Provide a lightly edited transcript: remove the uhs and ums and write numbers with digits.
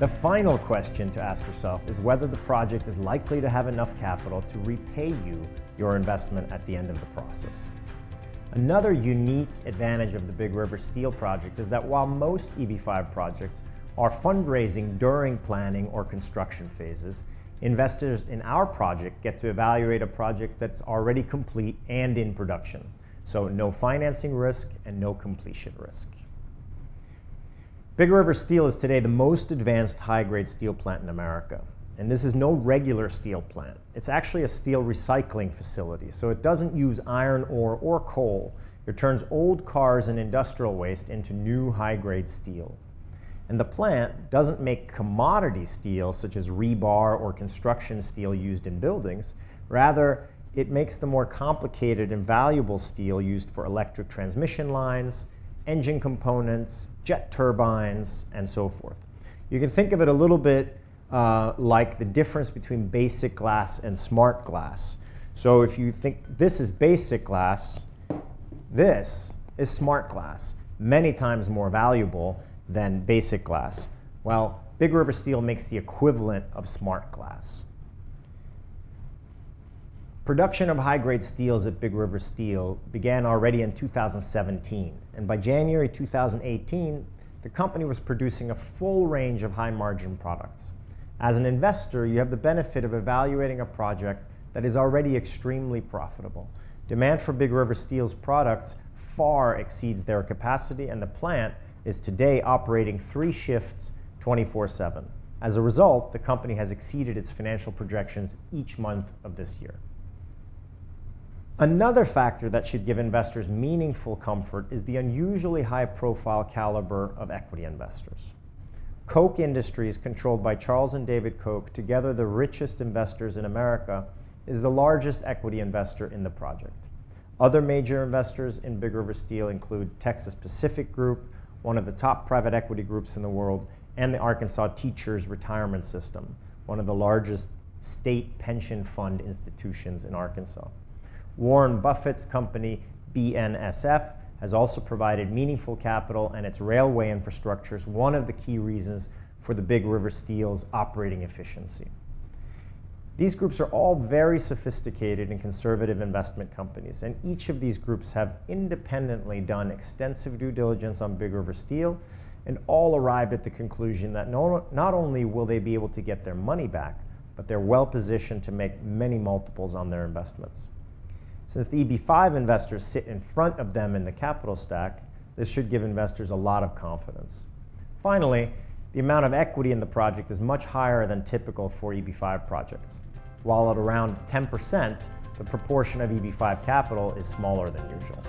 The final question to ask yourself is whether the project is likely to have enough capital to repay you your investment at the end of the process. Another unique advantage of the Big River Steel project is that while most EB5 projects are fundraising during planning or construction phases, investors in our project get to evaluate a project that's already complete and in production. So no financing risk and no completion risk. Big River Steel is today the most advanced high-grade steel plant in America. And this is no regular steel plant. It's actually a steel recycling facility. So it doesn't use iron ore or coal. It turns old cars and industrial waste into new high-grade steel. And the plant doesn't make commodity steel such as rebar or construction steel used in buildings. Rather, it makes the more complicated and valuable steel used for electric transmission lines, engine components, jet turbines, and so forth. You can think of it a little bit like the difference between basic glass and smart glass. So if you think this is basic glass, this is smart glass, many times more valuable than basic glass. Well, Big River Steel makes the equivalent of smart glass. Production of high-grade steels at Big River Steel began already in 2017, and by January 2018, the company was producing a full range of high-margin products. As an investor, you have the benefit of evaluating a project that is already extremely profitable. Demand for Big River Steel's products far exceeds their capacity, and the plant is today operating 3 shifts 24/7. As a result, the company has exceeded its financial projections each month of this year. Another factor that should give investors meaningful comfort is the unusually high-profile caliber of equity investors. Koch Industries, controlled by Charles and David Koch, together the richest investors in America, is the largest equity investor in the project. Other major investors in Big River Steel include Texas Pacific Group, one of the top private equity groups in the world, and the Arkansas Teachers Retirement System, one of the largest state pension fund institutions in Arkansas. Warren Buffett's company, BNSF, has also provided meaningful capital, and its railway infrastructure is one of the key reasons for the Big River Steel's operating efficiency. These groups are all very sophisticated and conservative investment companies, and each of these groups have independently done extensive due diligence on Big River Steel, and all arrived at the conclusion that not only will they be able to get their money back, but they're well positioned to make many multiples on their investments. Since the EB5 investors sit in front of them in the capital stack, this should give investors a lot of confidence. Finally, the amount of equity in the project is much higher than typical for EB5 projects. While at around 10%, the proportion of EB5 capital is smaller than usual.